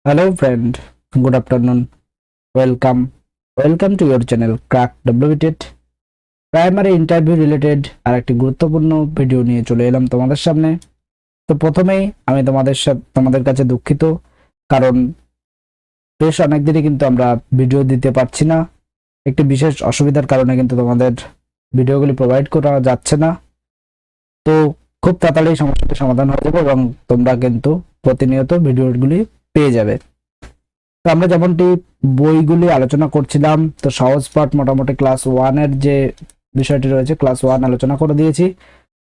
Hello friend, good afternoon. Welcome. Welcome to your channel Crack WTET primary interview related আর একটি গুরুত্বপূর্ণ video নিয়ে চলে এলাম তোমাদের সামনে। তো প্রথমেই আমি তোমাদের কাছে দুঃখিত, কারণ বেশ অনেকদিনই কিন্তু আমরা ভিডিও দিতে পারছি না। একটি বিশেষ অসুবিধার কারণে কিন্তু তোমাদের ভিডিওগুলি প্রোভাইড করা যাচ্ছে না। তো খুব তাড়াতাড়ি সমস্যাটির সমাধান হয়ে যাবে এবং তোমরা কিন্তু প্রতিনিয়ত ভিডিওগুলি পেয়ে যাবে। তো আমরা যেমনটি বইগুলি আলোচনা করছিলাম, তো সহজ পাঠ মোটামুটি ক্লাস 1 এর যে বিষয়টি রয়েছে ক্লাস 1 আলোচনা করে দিয়েছি।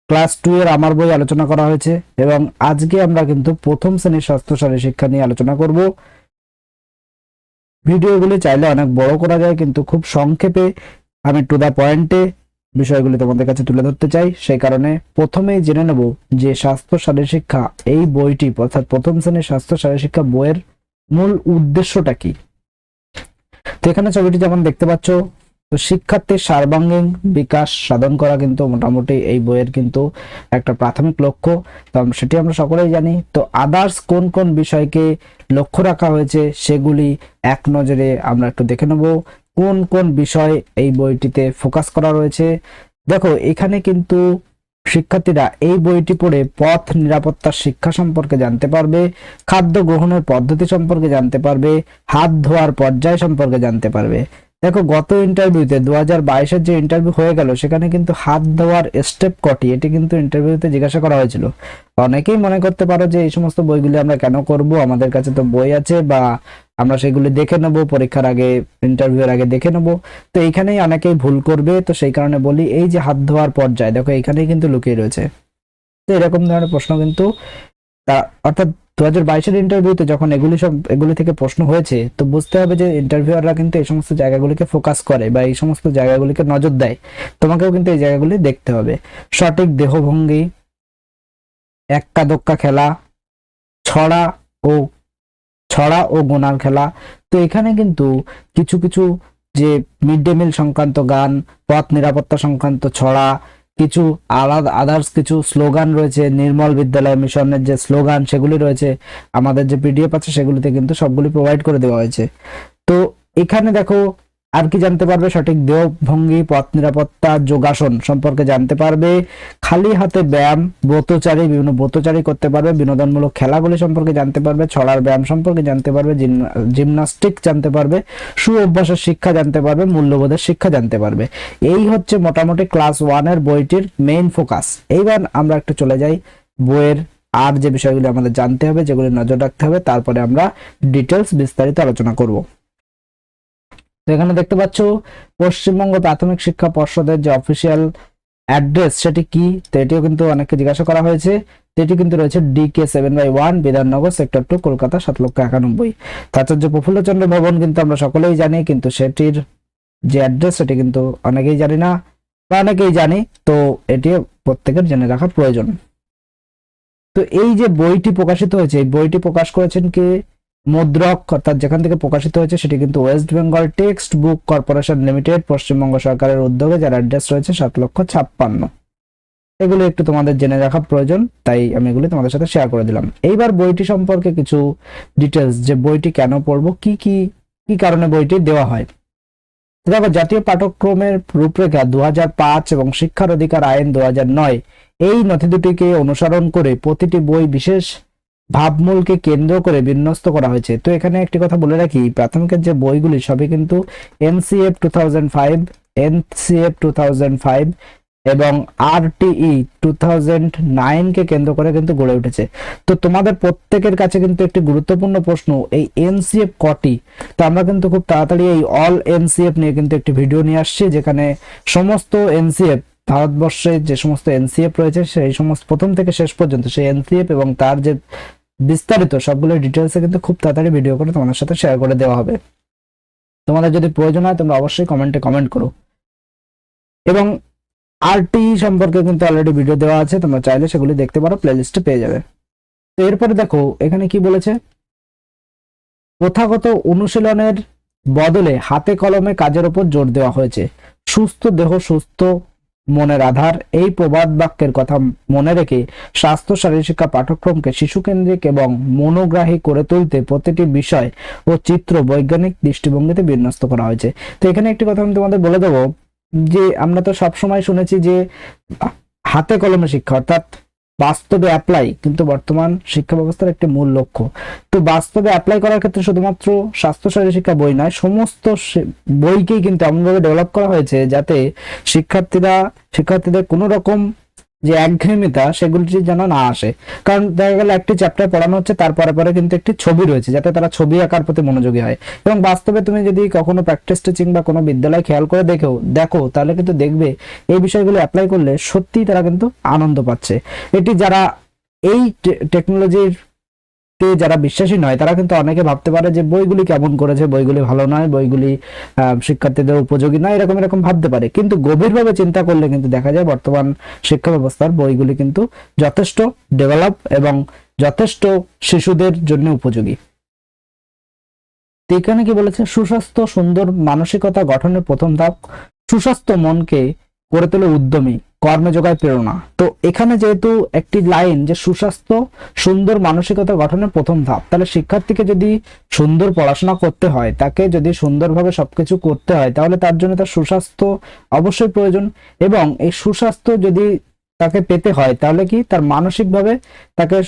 ক্লাস 2 এর আমার বই আলোচনা করা হয়েছে এবং আজকে আমরা কিন্তু প্রথম শ্রেণীর স্বাস্থ্য শারীর শিক্ষা নিয়ে আলোচনা করব। ভিডিওগুলি চাইলে অনেক বড় করা যায়, কিন্তু খুব সংক্ষেপে আমি টু দা পয়েন্টে বিষয়গুলি তোমাদের কাছে তুলে ধরতে চাই। সেই কারণে প্রথমেই জেনে নেব যে স্বাস্থ্য শারীর শিক্ষা এই বইটি অর্থাৎ প্রথম শ্রেণীর স্বাস্থ্য শারীর শিক্ষা বইয়ের মূল উদ্দেশ্যটা কি। তো এখানে ছবিটি যেমন দেখতে পাচ্ছ, তো শিক্ষার্থীর সর্বাঙ্গীন বিকাশ সাধন করা কিন্তু মোটামুটি এই বইয়ের কিন্তু একটা প্রাথমিক লক্ষ্য। তো সেটি আমরা সকলেই জানি। তো আদার্স কোন কোন বিষয়কে লক্ষ্য রাখা হয়েছে সেগুলি এক নজরে আমরা একটু দেখে নেব। কোন কোন বিষয় এই বইটিতে ফোকাস করা রয়েছে। দেখো, এখানে কিন্তু শিক্ষার্থীরা এই বইটি পড়ে পথ নিরাপত্তার শিক্ষা সম্পর্কে জানতে পারবে, খাদ্য গ্রহণের পদ্ধতি সম্পর্কে জানতে পারবে, হাত ধোয়ার পর্যায় সম্পর্কে জানতে পারবে। দেখো, গত ইন্টারভিউতে 2022-এর যে ইন্টারভিউ হয়ে গেল সেখানে কিন্তু হাত ধোয়ার স্টেপ কটি এটি কিন্তু ইন্টারভিউতে জিজ্ঞাসা করা হয়েছিল। অনেকেই মনে করতে পারো যে এই সমস্ত বইগুলি আমরা কেন করব, আমাদের কাছে তো বই আছে বা আমরা সেগুলি দেখে নেব, পরীক্ষার আগে ইন্টারভিউয়ের আগে দেখে নেব। তো এইখানেই অনেকেই ভুল করবে। তো সেই কারণে বলি, এই যে হাত ধোয়ার পর্যায় দেখো এইখানেই কিন্তু লুকিয়ে রয়েছে। তো এরকম ধরনের প্রশ্ন কিন্তু অর্থাৎ 2022-এর ইন্টারভিউতে যখন এগুলি থেকে প্রশ্ন হয়েছে, তো বুঝতে হবে যে ইন্টারভিউয়াররা কিন্তু এই সমস্ত জায়গাগুলিকে ফোকাস করে বা এই সমস্ত জায়গাগুলিকে নজর দেয়। তোমাকেও কিন্তু এই জায়গাগুলি দেখতে হবে। সঠিক দেহভঙ্গি, এক্কা দোক্কা খেলা, ছড়া ও ছড়া ও গোনার খেলা। তো এখানে কিন্তু কিছু কিছু যে মিড ডে মিল সংক্রান্ত গান, পথ নিরাপত্তা সংক্রান্ত ছড়া, কিছু আলাদা আদার্স কিছু স্লোগান রয়েছে, নির্মল বিদ্যালয় মিশনের যে স্লোগান সেগুলি রয়েছে, আমাদের যে পিডিএফ আছে সেগুলিতে কিন্তু সবগুলি প্রোভাইড করে দেওয়া হয়েছে। তো এখানে দেখো আর কি জানতে পারবে, সঠিক দেহ ভঙ্গি, পথ নিরাপত্তা, যোগাসন সম্পর্কে জানতে পারবে, খালি হাতে ব্যায়াম, ব্রতচারী বিভিন্ন ব্রতচারী করতে পারবে, বিনোদনমূলক খেলাগুলি সম্পর্কে জানতে পারবে, ছড়ার ব্যায়াম সম্পর্কে জানতে পারবে, জিমনাস্টিক জানতে পারবে, সু অভ্যাসের শিক্ষা জানতে পারবে, মূল্যবোধের শিক্ষা জানতে পারবে। এই হচ্ছে মোটামুটি ক্লাস 1 এর বইটির মেইন ফোকাস। এইবার আমরা একটু চলে যাই বইয়ের আর যে বিষয়গুলি আমাদের জানতে হবে, যেগুলি নজর রাখতে হবে, তারপরে আমরা ডিটেলস বিস্তারিত আলোচনা করব। তো এখানে দেখতে পাচ্ছ পশ্চিমবঙ্গ প্রাথমিক শিক্ষা পর্ষদের যে অফিসিয়াল অ্যাড্রেস সেটি কি, তো এটিও কিন্তু অনেককে জিজ্ঞাসা করা হয়েছে। তো এটি কিন্তু রয়েছে DK 7/1 বিধাননগর সেক্টর 2 কলকাতা 7,91,000। আচার্য প্রফুল্লচন্দ্র ভবন কিন্তু আমরা সকলেই জানি, কিন্তু সেটির যে অ্যাড্রেস সেটি কিন্তু অনেকেই জানি না বা অনেকেই জানি। তো এটি প্রত্যেকের জেনে রাখা প্রয়োজন। তো এই যে বইটি প্রকাশিত হয়েছে, এই বইটি প্রকাশ করেছেন কে? মুদ্রক, অর্থাৎ যেখান থেকে প্রকাশিত হয়েছে সেটি কিন্তু West Bengal text book corporation limited, Paschimbanga সরকারের উদ্যোগে, যার অ্যাড্রেস রয়েছে 7,56,000। এগুলো একটু তোমাদের জেনে রাখা প্রয়োজন, তাই আমি এগুলি তোমাদের সাথে শেয়ার করে দিলাম। এইবার বইটি সম্পর্কে কিছু ডিটেলস, যে বইটি কেন পড়বো, কি কি কি কারণে বইটি দেওয়া হয়। দেখো, জাতীয় পাঠ্যক্রমের রূপরেখা 2005 এবং শিক্ষার অধিকার আইন 2009 এই নথি দুটিকে অনুসরণ করে প্রতিটি বই বিশেষ ভাবমূলকে কেন্দ্র করে বিন্যস্ত করা হয়েছে। তো এখানে একটি কথা বলে রাখি, প্রাথমিকের যে বইগুলি সবই কিন্তু NCF 2005, NCF 2005 এবং RTE 2009 কে কেন্দ্র করে কিন্তু গড়ে উঠেছে। তো তোমাদের প্রত্যেকের কাছে কিন্তু একটি গুরুত্বপূর্ণ প্রশ্ন, এই NCF কটি। তো আমরা কিন্তু খুব তাড়াতাড়ি এই অল NCF নিয়ে কিন্তু একটি ভিডিও নিয়ে আসছি, যেখানে সমস্ত NCF ভারতবর্ষে যে সমস্ত NCF রয়েছে সেই সমস্ত প্রথম থেকে শেষ পর্যন্ত সেই NCF এবং তার যে বিস্তারিত সবগুলো ডিটেলসে কিন্তু খুব তাড়াতাড়ি ভিডিও করে তোমাদের সাথে শেয়ার করে দেওয়া হবে। তোমাদের যদি প্রয়োজন হয় তোমরা অবশ্যই কমেন্টে কমেন্ট করো। এবং RTE সম্পর্কে কিন্তু অলরেডি ভিডিও দেওয়া আছে, তোমরা চাইলে সেগুলি দেখতে পারো, প্লেলিস্টে পেয়ে যাবে। তো এরপরে দেখো এখানে কি বলেছে, প্রথাগত অনুশীলনের বদলে হাতে কলমে কাজের উপর জোর দেওয়া হয়েছে। সুস্থ দেহ সুস্থ মনের আধার, এই প্রবাদ বাক্যের কথা মনে রেখে স্বাস্থ্য শারীরিক শিক্ষা পাঠ্যক্রমকে শিশুকেন্দ্রিক এবং মনোগ্রাহী করে তুলতে প্রতিটি বিষয় ও চিত্র বৈজ্ঞানিক দৃষ্টিভঙ্গিতে বিন্যস্ত করা হয়েছে। তো এখানে একটি কথা আমি তোমাদের বলে দেবো যে আমরা তো সবসময় শুনেছি যে হাতে কলমে শিক্ষা অর্থাৎ বাস্তবে অ্যাপ্লাই কিন্তু বর্তমান শিক্ষা ব্যবস্থার একটি মূল লক্ষ্য। তো বাস্তবে অ্যাপ্লাই করার ক্ষেত্রে শুধুমাত্র স্বাস্থ্য শারীরিক শিক্ষা বই নয়, সমস্ত বইকেই কিন্তু এমনভাবে ডেভেলপ করা হয়েছে যাতে শিক্ষার্থীদের কোনো রকম যে একঘেয়েমিতা সেগুলি যেন না আসে। কারণ দেখা গেল একটি চ্যাপ্টার পড়ানো হচ্ছে, তারপরে পরে কিন্তু একটি ছবি রয়েছে যাতে তারা ছবি আঁকার প্রতি মনোযোগী হয়। এবং বাস্তবে তুমি যদি কখনো প্র্যাকটিস টিচিং বা কোনো বিদ্যালয় খেয়াল করে দেখো তাহলে কিন্তু দেখবে এই বিষয়গুলো অ্যাপ্লাই করলে সত্যিই তারা কিন্তু আনন্দ পাচ্ছে। এটি যারা এই টেকনোলজির যারা বিশ্বাসী নয় তারা কিন্তু অনেকে ভাবতে পারে যে বইগুলি কেমন করেছে, বইগুলি ভালো নয়, বইগুলি শিক্ষার্থীদের উপযোগী নয়, এরকম ভাবতে পারে। কিন্তু গভীরভাবে চিন্তা করলে কিন্তু দেখা যায় বর্তমান শিক্ষা ব্যবস্থার বইগুলি কিন্তু যথেষ্ট ডেভেলপ এবং যথেষ্ট শিশুদের জন্য উপযোগী। এখানে কি বলেছে, সুস্বাস্থ্য সুন্দর মানসিকতা গঠনের প্রথম ধাপ সুস্বাস্থ্য মনকে করে তোলে উদ্যমী, কর্মে যোগায় প্রেরণা। তো এখানে যেহেতু একটি লাইন যে সুস্বাস্থ্য সুন্দর মানসিকতা গঠনের প্রথম ধাপ, তাহলে শিক্ষার্থীকে যদি সুন্দর পড়াশোনা করতে হয়, তাকে যদি সুন্দরভাবে সবকিছু করতে হয়, তাহলে তার জন্য তার সুস্বাস্থ্য অবশ্যই প্রয়োজন। এবং এই সুস্বাস্থ্য যদি তাকে পেতে হয় তাহলে কি তার মানসিকভাবে তাকে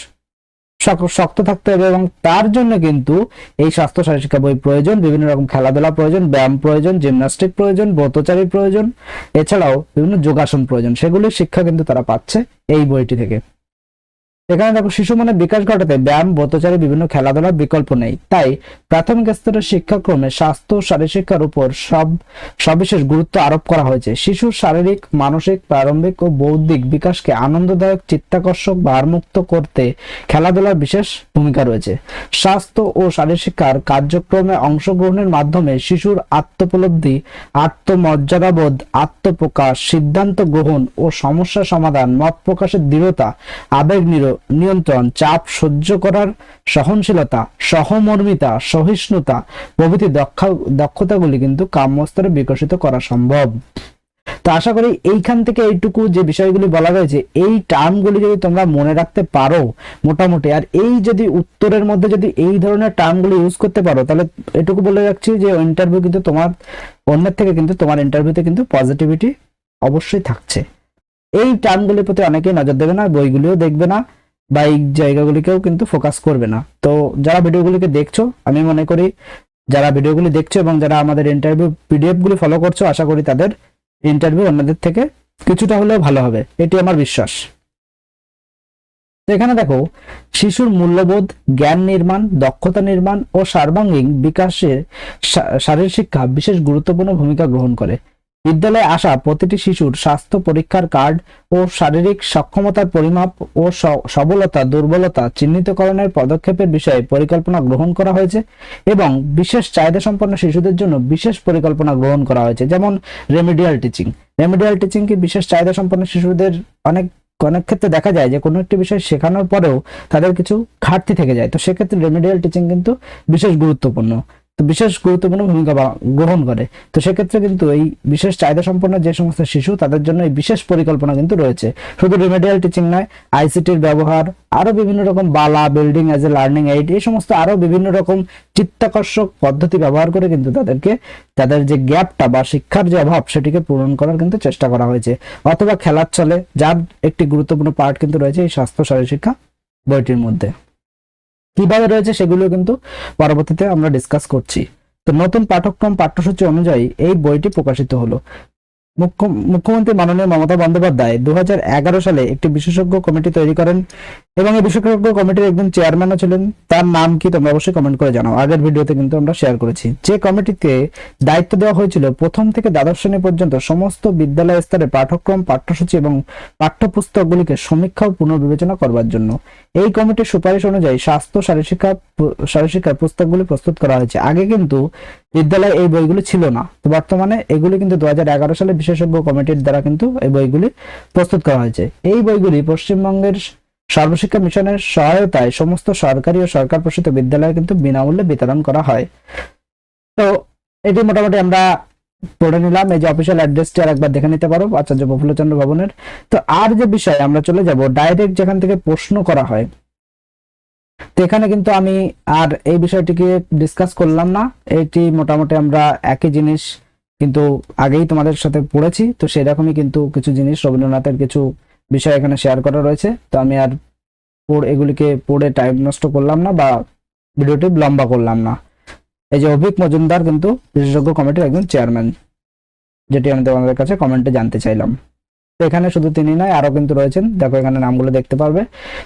শক্ত থাকতে হবে। এবং তার জন্য কিন্তু এই স্বাস্থ্য শারীরিক শিক্ষা বই প্রয়োজন, বিভিন্ন রকম খেলাধুলা প্রয়োজন, ব্যায়াম প্রয়োজন, জিমনাস্টিক প্রয়োজন, ব্রতচারী প্রয়োজন, এছাড়াও বিভিন্ন যোগাসন প্রয়োজন। সেগুলির শিক্ষা কিন্তু তারা পাচ্ছে এই বইটি থেকে। এখানে দেখো, শিশু মনে বিকাশ ঘটাতে ব্যায়াম, ব্রতচারী, বিভিন্ন খেলাধুলার বিকল্প নেই। তাই প্রাথমিক স্তরের শিক্ষাক্রমে স্বাস্থ্য শারীরিক শিক্ষার উপর সবিশেষ গুরুত্ব আরোপ করা হয়েছে। শিশুর শারীরিক, মানসিক, প্রারম্ভিক ও বৌদ্ধিক বিকাশকে আনন্দদায়ক, চিত্তাকর্ষক, ভারমুক্ত করতে খেলাধুলার বিশেষ ভূমিকা রয়েছে। স্বাস্থ্য ও শারীরিক শিক্ষার কার্যক্রমে অংশগ্রহণের মাধ্যমে শিশুর আত্মোপলব্ধি, আত্মমর্যাদাবোধ, আত্মপ্রকাশ, সিদ্ধান্ত গ্রহণ ও সমস্যা সমাধান, মত প্রকাশের দৃঢ়তা, আবেগ নিয়ন্ত্রণ, চাপ সহ্য করার সহনশীলতা, সহমর্মিতা, সহিষ্ণুতা প্রভৃতি দক্ষতাগুলি কিন্তু কাম্যস্তরে বিকশিত করা সম্ভব। তো আশা করি এইখান থেকে এইটুকু যে বিষয়গুলি বলা রয়েছে, এই টার্মগুলি যদি তোমরা মনে রাখতে পারো মোটামুটি, আর এই যদি উত্তরের মধ্যে যদি এই ধরনের টার্মগুলি ইউজ করতে পারো, তাহলে এটুকু বলে রাখছি যে ইন্টারভিউ কিন্তু তোমার অন্যের থেকে কিন্তু তোমার ইন্টারভিউতে কিন্তু পজিটিভিটি অবশ্যই থাকছে। এই টার্মগুলির প্রতি অনেকেই নজর দেবে না, বইগুলিও দেখবে না, বা এই জায়গাগুলিকেও কিন্তু ফোকাস করবে না। তো যারা ভিডিওগুলিকে দেখছো, আমি মনে করি যারা ভিডিওগুলি দেখছো এবং যারা আমাদের ইন্টারভিউ পিডিএফ গুলি ফলো করছো, আশা করি তাদের ইন্টারভিউ অন্যদের থেকে কিছুটা হলেও ভালো হবে, এটি আমার বিশ্বাস। এখানে দেখো, শিশুর মূল্যবোধ, জ্ঞান নির্মাণ, দক্ষতা নির্মাণ ও সর্বাঙ্গীন বিকাশে শারীরিক শিক্ষা বিশেষ গুরুত্বপূর্ণ ভূমিকা গ্রহণ করে। বিদ্যালয়ে আসা প্রতিটি শিশুর স্বাস্থ্য পরীক্ষার কার্ড ও শারীরিক সক্ষমতার পরিমাপ ও সবলতা দুর্বলতা চিহ্নিতকরণের পদক্ষেপের বিষয়ে পরিকল্পনা গ্রহণ করা হয়েছে এবং বিশেষ চাহিদা সম্পন্ন শিশুদের জন্য বিশেষ পরিকল্পনা গ্রহণ করা হয়েছে। যেমন রেমিডিয়াল টিচিং কি বিশেষ চাহিদা সম্পন্ন শিশুদের অনেক ক্ষেত্রে দেখা যায় যে কোনো একটি বিষয় শেখানোর পরেও তাদের কিছু ঘাটতি থেকে যায়। তো সেক্ষেত্রে রেমিডিয়াল টিচিং কিন্তু বিশেষ গুরুত্বপূর্ণ ভূমিকা গ্রহণ করে। তো সেক্ষেত্রে কিন্তু এই বিশেষ চাহিদা সম্পন্ন যে সমস্ত শিশু, তাদের জন্য এই বিশেষ পরিকল্পনা কিন্তু রয়েছে। শুধু রেমেডিয়াল টিচিং নয়, আইসিটির ব্যবহার, আরো বিভিন্ন রকম বালা, building as a learning aid, এই সমস্ত আরো বিভিন্ন রকম চিত্তাকর্ষক পদ্ধতি ব্যবহার করে কিন্তু তাদের যে গ্যাপটা বা শিক্ষার যে অভাব সেটিকে পূরণ করার কিন্তু চেষ্টা করা হয়েছে। অথবা খেলার ছলে, যার একটি গুরুত্বপূর্ণ পার্ট কিন্তু রয়েছে এই স্বাস্থ্য শারীরিক শিক্ষা বইটির মধ্যে। কিভাবে রয়েছে সেগুলো কিন্তু পরবর্তীতে আমরা ডিসকাস করছি। তো নতুন পাঠ্যক্রম পাঠ্যসূচি অনুযায়ী এই বইটি প্রকাশিত হলো। মুখ্যমন্ত্রী মাননীয় মমতা বন্দ্যোপাধ্যায় 2011 সালে একটি বিশেষজ্ঞ কমিটি তৈরি করেন এবং এই বিশেষজ্ঞ কমিটির একজন চেয়ারম্যানও ছিলেন। তার নাম কি তোমরা অবশ্যই কমেন্ট করে জানাও, আগের ভিডিওতে কিন্তু আমরা শেয়ার করেছি। যে কমিটিতে দায়িত্ব দেওয়া হয়েছিল প্রথম থেকে দ্বাদশ শ্রেণী পর্যন্ত সমস্ত বিদ্যালয় স্তরে পাঠ্যক্রম, পাঠ্যসূচি এবং পাঠ্যপুস্তকগুলিকে সমীক্ষা ও পুনর্বিবেচনা করবার জন্য এই কমিটির সুপারিশ অনুযায়ী স্বাস্থ্য শারীরিক শিক্ষার পুস্তকগুলি প্রস্তুত করা হয়েছে। আগে কিন্তু বিদ্যালয়ে এই বইগুলি ছিল না, তো বর্তমানে এগুলি কিন্তু 2011 সালে বিশেষজ্ঞ কমিটির দ্বারা কিন্তু এই বইগুলি প্রস্তুত করা হয়েছে। এই বইগুলি পশ্চিমবঙ্গের সর্বশিক্ষা মিশনের সহায়তায় সমস্ত সরকারি ও সরকার পোষিত বিদ্যালয়ে কিন্তু বিনামূল্যে বিতরণ করা হয়। তো এটি মোটামুটি আমরা পড়ে নিলাম। এই যে অফিসিয়াল অ্যাড্রেসটি আর একবার দেখে নিতে পারো আচার্য প্রফুল্লচন্দ্র ভবনের। তো আর যে বিষয় আমরা চলে যাব ডাইরেক্ট যেখান থেকে প্রশ্ন করা হয়, তো এখানে কিন্তু আমি আর এই বিষয়টিকে ডিসকাস করলাম না। এটি মোটামুটি আমরা একই জিনিস কিন্তু আগেই তোমাদের সাথে পড়েছি, তো সেরকমই কিন্তু কিছু জিনিস রবীন্দ্রনাথের কিছু বিষয় এখানে শেয়ার করা রয়েছে। তো আমি আর এগুলিকে পড়ে টাইম নষ্ট করলাম না বা ভিডিওটি লম্বা করলাম না। এই যে অভিক মজুমদার কিন্তু বিশেষজ্ঞ কমিটির একজন চেয়ারম্যান, যেটি আমি তোমাদের কাছে কমেন্টে জানতে চাইলাম। তো এখানে শুধু তিনি নয়, আরো কিন্তু রয়েছেন, দেখো এখানে নামগুলো দেখতে পারবে।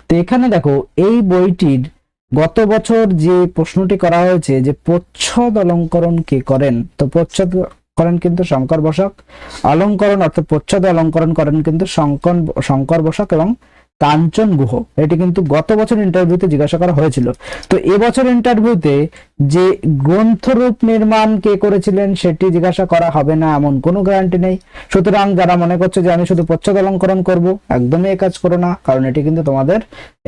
তো এখানে দেখো এই বইটির গত বছর যে প্রশ্নটি করা হয়েছে যে প্রচ্ছদ অলঙ্করণ কে করেন, তো প্রচ্ছদ করেন কিন্তু শঙ্কর বসাক, অলঙ্করণ অর্থাৎ প্রচ্ছদ অলঙ্করণ করেন কিন্তু শঙ্কর বসাক এবং কাঞ্চন গুহ। এটি কিন্তু গত বছর ইন্টারভিউতে জিজ্ঞাসা করা হয়েছিল। তো এবছর ইন্টারভিউতে যে গ্রন্থরূপ নির্মাণ কে করেছিলেন সেটি জিজ্ঞাসা করা হবে না এমন কোনো গ্যারান্টি নেই। সুতরাং যারা মনে করছে যে আমি শুধু প্রচ্ছদ অলঙ্করণ করব, একদমই এই কাজ করো না, কারণ এটি কিন্তু তোমাদের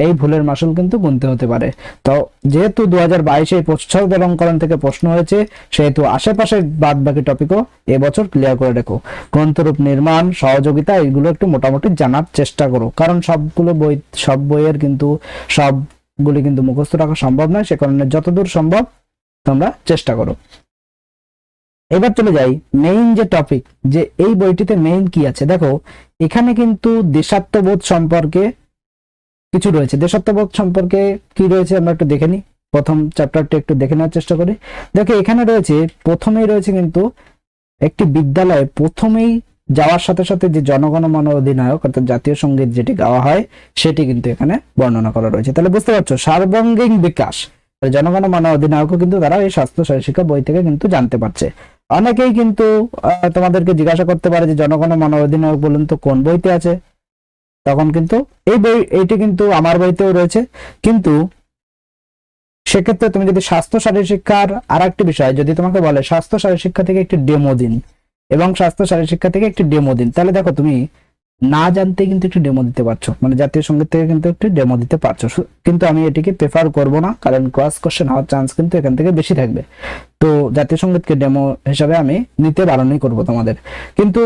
এই ভুলের মাসুল কিন্তু গুনতে হতে পারে। তো যেহেতু 2022 প্রচ্ছদ অলঙ্করণ থেকে প্রশ্ন হয়েছে, সেহেতু আশেপাশের বাদ বাকি টপিকও এবছর ক্লিয়ার করে রেখো। গ্রন্থরূপ নির্মাণ, সহযোগিতা, এগুলো একটু মোটামুটি জানার চেষ্টা করো, কারণ সবগুলো বই, সব বইয়ের কিন্তু সবগুলি কিন্তু মুখস্থ রাখা সম্ভব নয়, সে কারণে যতদূর সম্ভব তোমরা চেষ্টা করো। এবার চলে যাই মেইন যে টপিক, যে এই বইটিতে মেইন কি আছে। দেখো এখানে কিন্তু দেশাত্মবোধ সম্পর্কে কিছু রয়েছে। দেশাত্মবোধ সম্পর্কে কি রয়েছে আমরা একটু দেখে নিই। প্রথম চ্যাপ্টারটি একটু দেখে নেওয়ার চেষ্টা করি। দেখো এখানে রয়েছে, প্রথমেই রয়েছে কিন্তু একটি বিদ্যালয়ে প্রথমেই যাওয়ার সাথে সাথে যে জনগণ মন অধিনায়ক অর্থাৎ জাতীয় সঙ্গীত যেটি গাওয়া হয় সেটি কিন্তু এখানে বর্ণনা করা রয়েছে। তাহলে বুঝতে পারছো সার্বাঙ্গীন বিকাশ, জনগণ মন অধিনায়কও কিন্তু তারা এই স্বাস্থ্য শিক্ষা বই থেকে কিন্তু জানতে পারছে। অনেকেই কিন্তু তোমাদেরকে জিজ্ঞাসা করতে পারে যে জনগণ মন অধিনায়ক বলুন তো কোন বইতে আছে, তখন কিন্তু এইটি কিন্তু আমার বইতেও রয়েছে। কিন্তু সেক্ষেত্রে তুমি যদি স্বাস্থ্য শারীর শিক্ষার আর একটি বিষয় যদি তোমাকে বলে স্বাস্থ্য শারীর শিক্ষা থেকে একটি ডেমো দিন এবং স্বাস্থ্য শারীর শিক্ষা থেকে একটি ডেমো দিন, তাহলে দেখো তুমি না জানতে কিন্তু একটি ডেমো দিতে পারছো, মানে জাতীয় সঙ্গীত থেকে কিন্তু একটি ডেমো দিতে পারছো। কিন্তু আমি এটিকে প্রেফার করব না, কারণ ক্রস কোশ্চেন হওয়ার চান্স কিন্তু এখান থেকে বেশি থাকবে। তো জাতীয় সঙ্গীতকে ডেমো হিসাবে আমি নিতে বারণই করব তোমাদের। কিন্তু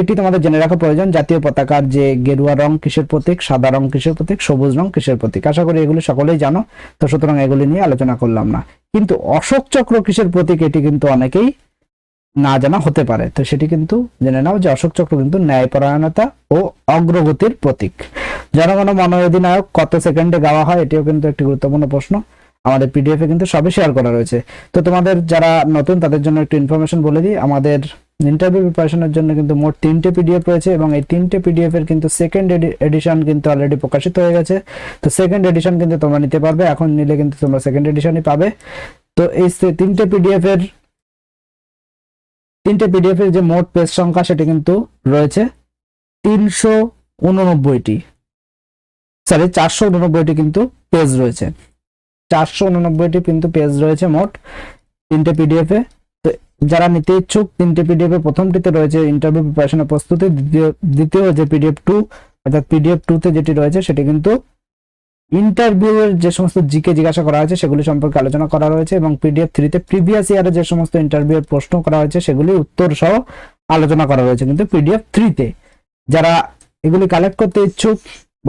এটি তোমাদের জেনে রাখা প্রয়োজন, জাতীয় পতাকার যে গেরুয়া রং কিসের প্রতীক, সাদা রং কিসের প্রতীক, সবুজ রং কিসের প্রতীক, আশা করি এগুলি সকলেই জানো। তো সুতরাং এগুলি নিয়ে আলোচনা করলাম না। কিন্তু অশোক চক্র কিসের প্রতীক, এটি কিন্তু অনেকেই না জানা হতে পারে, তো সেটি কিন্তু জেনে নাও যে অশোক চক্র কিন্তু ন্যায়পরায়ণতা ও অগ্রগতির প্রতীক। জনগণ মন অধিনায়ক কত সেকেন্ডে গাওয়া হয়, এটিও কিন্তু একটি গুরুত্বপূর্ণ প্রশ্ন, আমাদের পিডিএফ এ কিন্তু সবই শেয়ার করা রয়েছে। তো তোমাদের যারা নতুন তাদের জন্য একটু ইনফরমেশন বলে দিই, আমাদের ইন্টারভিউ প্রিপারেশনের জন্য কিন্তু মোট 3টে পিডিএফ রয়েছে এবং এই 3টে পিডিএফ এর কিন্তু সেকেন্ড এডিশন কিন্তু অলরেডি প্রকাশিত হয়ে গেছে। তো সেকেন্ড এডিশন কিন্তু তোমরা নিতে পারবে, এখন নিলে কিন্তু তোমরা সেকেন্ড এডিশনই পাবে। তো এই 3টে পিডিএফ এর যে মোট পেজ সংখ্যা সেটি কিন্তু রয়েছে 389টি, সরি 489টি কিন্তু পেজ রয়েছে, 489টি কিন্তু পেজ রয়েছে মোট 3টে পিডিএফ এ। তো যারা নিতে ইচ্ছুক, 3টে পিডিএফ এ প্রথমটিতে রয়েছে ইন্টারভিউ প্রিপারেশনের প্রস্তুতি, দ্বিতীয় যে পিডিএফ 2 অর্থাৎ পিডিএফ 2 তে যেটি রয়েছে সেটি কিন্তু ইন্টারভিউ এর যে সমস্ত জিকে জিজ্ঞাসা করা হয়েছে সেগুলি সম্পর্কে আলোচনা করা রয়েছে, এবং পিডিএফ 3 তে প্রিভিয়াস ইয়ারে যে সমস্ত ইন্টারভিউ এর প্রশ্ন করা হয়েছে সেগুলি উত্তর সহ আলোচনা করা রয়েছে কিন্তু পিডিএফ 3 তে। যারা এগুলি কালেক্ট করতে ইচ্ছুক,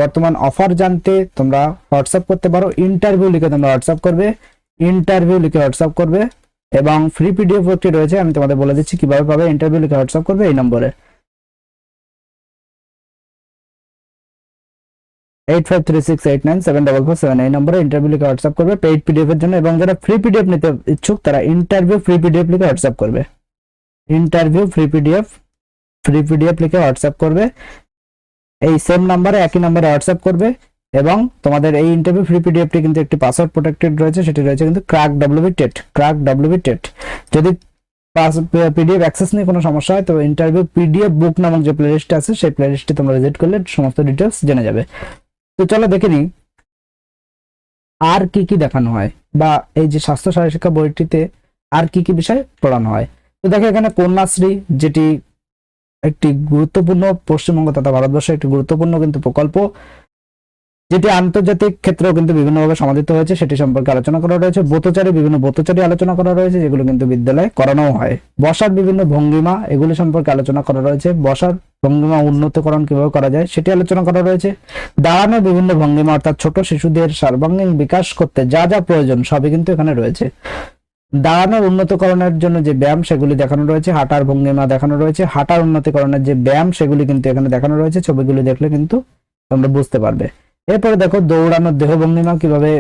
বর্তমান অফার জানতে তোমরা হোয়াটসঅ্যাপ করতে পারো, ইন্টারভিউ লিখে তোমরা হোয়াটসঅ্যাপ করবে, এবং ফ্রি পিডিএফ একটি রয়েছে, আমি তোমাদের বলে দিচ্ছি কিভাবে পাবে। ইন্টারভিউ লিখে হোয়াটসঅ্যাপ করবে এই নম্বরে 8536897447, এই নম্বরে ইন্টারভিউ লিখে হোয়াটসঅ্যাপ করবে পেইড পিডিএফ এর জন্য। এবং যারা ফ্রি পিডিএফ নিতে ইচ্ছুক তারা ইন্টারভিউ ফ্রি পিডিএফ লিখে হোয়াটসঅ্যাপ করবে, ইন্টারভিউ ফ্রি পিডিএফ লিখে হোয়াটসঅ্যাপ করবে, এই সেম নাম্বারে একই নাম্বারে হোয়াটসঅ্যাপ করবে। এবং তোমাদের এই ইন্টারভিউ ফ্রি পিডিএফটি কিন্তু একটি পাসওয়ার্ড প্রোটেক্টেড রয়েছে, সেটি রয়েছে কিন্তু ক্র্যাক ডব্লিউবি টেট। যদি পিডিএফ অ্যাক্সেস নিয়ে কোনো সমস্যা হয় তো ইন্টারভিউ পিডিএফ বুক নামক যে প্লেলিস্ট আছে সেই প্লেলিস্টে তোমরা ভিজিট করলে সমস্ত ডিটেলস জেনে যাবে। তো চলো দেখে নিই আর কি কি দেখানো হয়, বা এই যে স্বাস্থ্য শারীর শিক্ষা বইটিতে আর কি কি বিষয় পড়ানো হয়। তো দেখো এখানে কন্যাশ্রী, যেটি একটি গুরুত্বপূর্ণ পশ্চিমবঙ্গ তথা ভারতবর্ষের একটি গুরুত্বপূর্ণ কিন্তু প্রকল্প, যেটি আন্তর্জাতিক ক্ষেত্রেও কিন্তু বিভিন্নভাবে সমাদিত হয়েছে সেটি সম্পর্কে আলোচনা করা রয়েছে। বিভিন্ন ব্রতচারী আলোচনা করা রয়েছে যেগুলো কিন্তু বিদ্যালয়ে করানো হয়। বসার বিভিন্ন ভঙ্গিমা এগুলি সম্পর্কে আলোচনা করা রয়েছে। বসার ভঙ্গিমা উন্নতকরণ কিভাবে করা যায় সেটি আলোচনা করা রয়েছে। দাঁড়ানোর বিভিন্ন ভঙ্গিমা অর্থাৎ ছোট শিশুদের সর্বাঙ্গীন বিকাশ করতে যা যা প্রয়োজন সবই কিন্তু এখানে রয়েছে। দাঁড়ানোর উন্নতকরণের জন্য যে ব্যায়াম সেগুলি দেখানো রয়েছে। হাঁটার ভঙ্গিমা দেখানো রয়েছে। হাঁটার উন্নতিকরণের যে ব্যায়াম সেগুলি কিন্তু এখানে দেখানো রয়েছে। ছবিগুলি দেখলে কিন্তু তোমরা বুঝতে পারবে। এরপরে দেখো দৌড়ানোর দেহ ভঙ্গিমা, কিভাবে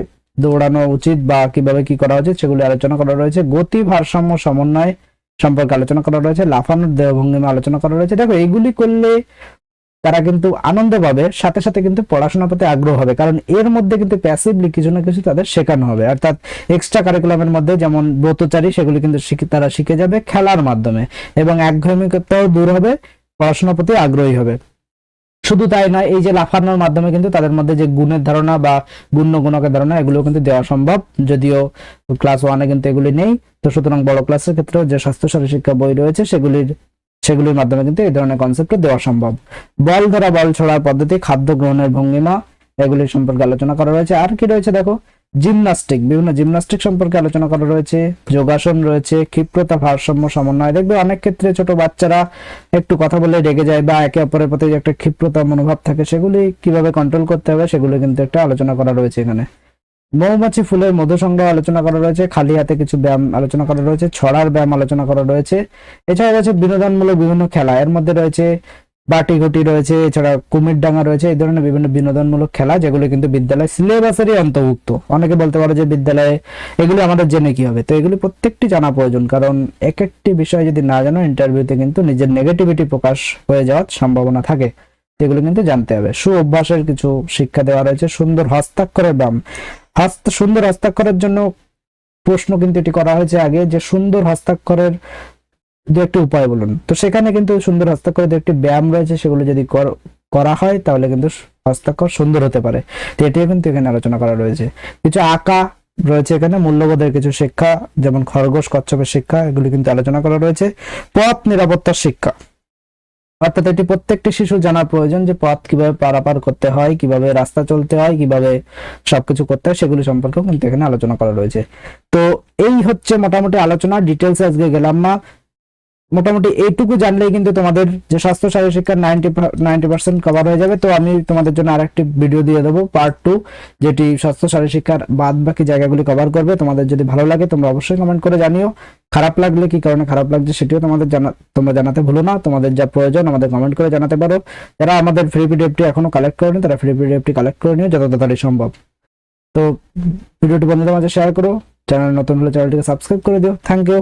দৌড়ানো উচিত বা কিভাবে কি করা উচিত সেগুলি আলোচনা করা রয়েছে। গতি ভারসাম্য সমন্বয় সম্পর্কে আলোচনা করা রয়েছে। লাফানোর দেহ ভঙ্গিমা আলোচনা করা রয়েছে। দেখো এইগুলি করলে তারা কিন্তু আনন্দ পাবে, সাথে সাথে কিন্তু পড়াশোনার প্রতি আগ্রহ হবে, কারণ এর মধ্যে কিন্তু প্যাসিভলি কিছু না কিছু তাদের শেখানো হবে। অর্থাৎ এক্সট্রা কারিকুলামের মধ্যে যেমন ব্রতচারী সেগুলি কিন্তু তারা শিখে যাবে খেলার মাধ্যমে, এবং একঘেয়েমিতাও দূর হবে, পড়াশোনার প্রতি আগ্রহী হবে। শুধু তাই নয়, এই যে লাফানোর মাধ্যমে কিন্তু তাদের মধ্যে যে গুণের ধারণা বা গুণের ধারণা এগুলো কিন্তু দেওয়া সম্ভব, যদিও ক্লাস 1-এ কিন্তু এগুলি নেই। তো সুতরাং বড় ক্লাসের ক্ষেত্রে যে স্বাস্থ্য শারীর শিক্ষা বই রয়েছে সেগুলির মাধ্যমে কিন্তু এই ধরনের কনসেপ্ট দেওয়া সম্ভব। বল ধরা বল ছোড়ার পদ্ধতি, খাদ্য গ্রহণের ভঙ্গিমা এগুলি সম্পর্কে আলোচনা করা রয়েছে। আর কি রয়েছে দেখো, জিমনাস্টিক, বিভিন্ন জিমনাস্টিক সম্পর্কে আলোচনা করা রয়েছে। যোগাসন রয়েছে। ক্ষিপ্রতা ভারসাম্য সমন্বয়, দেখবে অনেক ক্ষেত্রে ছোট বাচ্চারা একটু কথা বলে রেগে যায় বা একে অপরের প্রতি একটা ক্ষিপ্রতা মনোভাব থাকে, সেগুলি কিভাবে কন্ট্রোল করতে হবে সেগুলো কিন্তু একটা আলোচনা করা রয়েছে এখানে। মৌমাছি ফুলের মধু সংগ্রহ আলোচনা করা রয়েছে। খালি হাতে কিছু ব্যায়াম আলোচনা করা রয়েছে। ছড়ার ব্যায়াম আলোচনা করা রয়েছে। এছাড়া রয়েছে বিনোদনমূলক বিভিন্ন খেলা, এর মধ্যে রয়েছে বাটি ঘটি রয়েছে, এছাড়া কুমির ডাঙ্গা রয়েছে, এই ধরনের বিভিন্ন বিনোদনমূলক খেলা যেগুলো কিন্তু বিদ্যালয় সিলেবাসেরই অন্তর্ভুক্ত। অনেকে বলতে পারে যে বিদ্যালয়ে এগুলি আমাদের জেনে কি হবে, তো এগুলি প্রত্যেকটি জানা প্রয়োজন, কারণ এক একটি বিষয় যদি না জানো ইন্টারভিউতে কিন্তু নিজের নেগেটিভিটি প্রকাশ হয়ে যাওয়ার সম্ভাবনা থাকে, এগুলো কিন্তু জানতে হবে। সু অভ্যাসের কিছু শিক্ষা দেওয়া রয়েছে। সুন্দর হস্তাক্ষরের ব্যায়াম, সুন্দর হস্তাক্ষরের জন্য প্রশ্ন কিন্তু এটি করা হয়েছে আগে, যে সুন্দর হস্তাক্ষরের দু একটি উপায় বলুন। তো সেখানে কিন্তু সুন্দর হস্তাক্ষরের দু একটি ব্যায়াম রয়েছে, সেগুলো যদি করা হয় তাহলে কিন্তু হস্তাক্ষর সুন্দর হতে পারে। তো এটিও কিন্তু এখানে আলোচনা করা রয়েছে। কিছু আঁকা রয়েছে এখানে। মূল্যবোধের কিছু শিক্ষা, যেমন খরগোশ কচ্ছপের শিক্ষা, এগুলি কিন্তু আলোচনা করা রয়েছে। পথ নিরাপত্তার শিক্ষা, অর্থাৎ এটি প্রত্যেকটি শিশু জানা প্রয়োজন, যে পথ কিভাবে পারাপার করতে হয়, কিভাবে রাস্তা চলতে হয়, কিভাবে সবকিছু করতে হয় সেগুলি সম্পর্কেও কিন্তু এখানে আলোচনা করা রয়েছে। তো এই হচ্ছে মোটামুটি আলোচনা, ডিটেলস আজকে গেলাম না। মোটামুটি এইটুকু জানলেই কিন্তু তোমাদের যে স্বাস্থ্য শারীর শিক্ষার 90% কভার হয়ে যাবে। তো আমি তোমাদের জন্য আরেকটি ভিডিও দিয়ে দেবো পার্ট 2, যেটি স্বাস্থ্য শারীর শিক্ষার বাদ বাকি জায়গাগুলি কভার করবে। তোমাদের যদি ভালো লাগে তোমরা অবশ্যই কমেন্ট করে জানিও। খারাপ লাগলে কি কারণে খারাপ লাগছে সেটিও তোমরা জানাতে ভুলো না। তোমাদের যা প্রয়োজন আমাদের কমেন্ট করে জানাতে পারো। যারা আমাদের ফ্রি পিডিএফটি এখনো কালেক্ট করেনি তারা ফ্রি পিডিএফটি কালেক্ট করে নিও যত তাড়াতাড়ি সম্ভব। তো ভিডিওটি বন্ধুদের মাঝে শেয়ার করো। চ্যানেল নতুন হলে চ্যানেলটিকে সাবস্ক্রাইব করে দিও। Thank you.